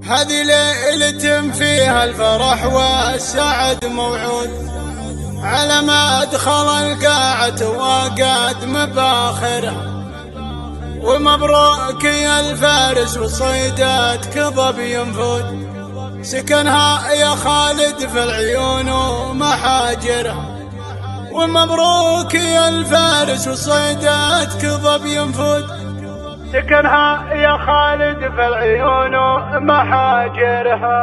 هذه ليلة فيها الفرح والسعد موعود، على ما أدخل القاعة وقد مباخرها. ومبروك يا الفارس وصيداتك ظبي ينفود، سكنها يا خالد في العيون ومحاجرها. ومبروك يا الفارس وصيداتك ظبي ينفود، سكنها يا خالد في العيون ومحاجرها.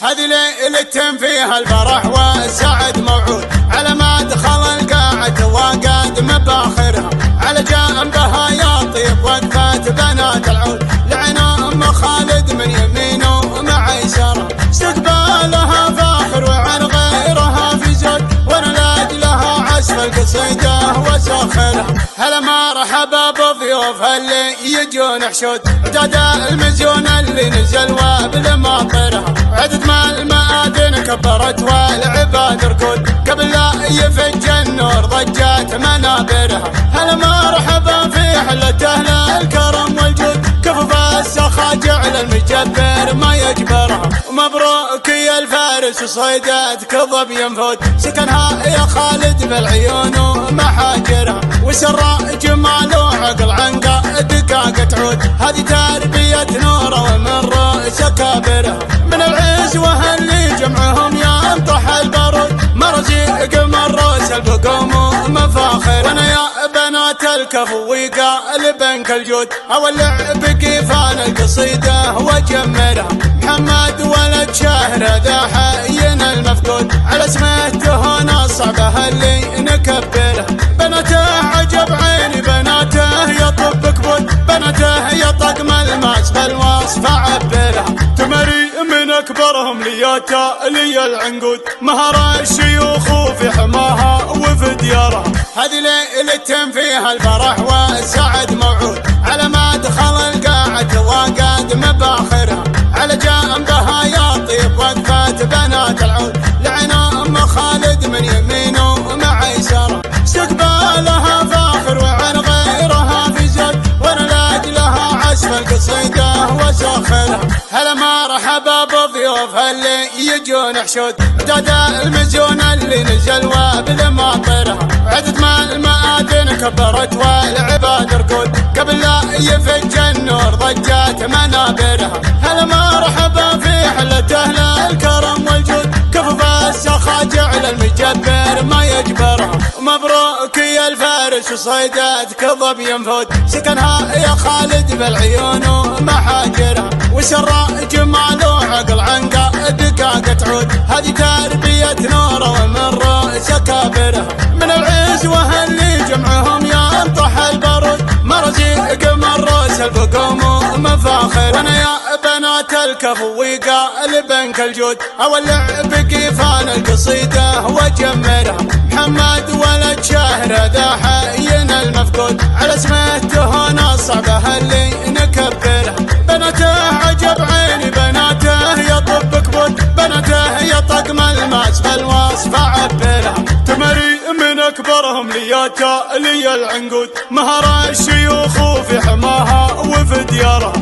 هذه ليلة فيها الفرح والسعد موعود، على ما دخل القاعة وقد مباخرها. على جنبها يا طيب وقفات بنات العود، لعنا ام خالد من يمينه ومع يساره. استقبالها فاخر وعن غيرها في زود، ونلاد لها عزف القصيدة وساخرها. هلا مرحبا بضيوف اللي يجون حشود، عداد المزيون اللي نزل وبالماطرها. عدد ما المآذن كبرت والعباد ركود، قبل لا يفج النور ضجات منابرها. هلا مرحبا في حلة أهل الكرم والجود، كفف السخا جعل المجبر ما يجبرها. ومبروك يا الفارس وصيداتك ظبي ينفود، سكنها يا خالد بالعيون ومحاجرها. وسر جمال وعقل عنقا دقاقة تعود، هذه تربية نوره ومن رأس كابرها. من العزوة اللي جمعهم ينطح البارود، مرزيق من رأس البقوم ومفاخر. وانا يا بنات الكفو وقالبنك الجود، اولع بقيفان القصيدة وجمرها. محمد ولد شهر ذا حينا المفقود، على اسمه تهون صعبه اللي نكبرها. بناته عجب عيني بناته يطب كبود، بناته يطقم الماس بالوصف عبرها. تمري من اكبرهم لياتا لي العنقود، مهر الشيوخ في حماها وفي ديارها. هذه ليلة فيها الفرح والسعد موعود، على ما دخل القاعة وقد مباخرها. على جنبها يا طيب وقفات بنات العود، لعنا ام خالد من يمينه ومع يساره. استقبالها فاخر وعن غيرها في زود، ونلاد لها عزف القصيدة وساخرها. هلا مرحبا بضيوف اللي يجون حشود، عداد المزيون اللي نزل وبالماطرها. عدد ما المآذن كبرت والعباد ركود، قبل لا يفج النور ضجات منابرها. هلا مرحبا في حلة أهل الكرم والجود، كفف السخا جعل المجبر ما يجبرها. مبروك يا الفارس وصيداتك ظبي ينفود، سكنها يا خالد بالعيون ومحاجرها. وسر جمال وعقل عنقا دقاقة تعود، هذه تربية نوره ومن رأس كابرها. من العزوة اللي جمعهم ينطح البارود، مرزيق من رأس البقوم ومفاخر. وانا يا بنات الكفو وقالبنك الجود، اولع بقيفان القصيدة وجمرها. محمد ولد شهر ذا حينا المفقود، على اسمه تهون صعبه اللي نكبرها. بناته عجب عيني بناته يطب كبود، بناته يطقم الماس بالوصف عبرها. تمري من اكبرهم لياتا لي العنقود، مهر الشيوخ في حماها وفي ديارها.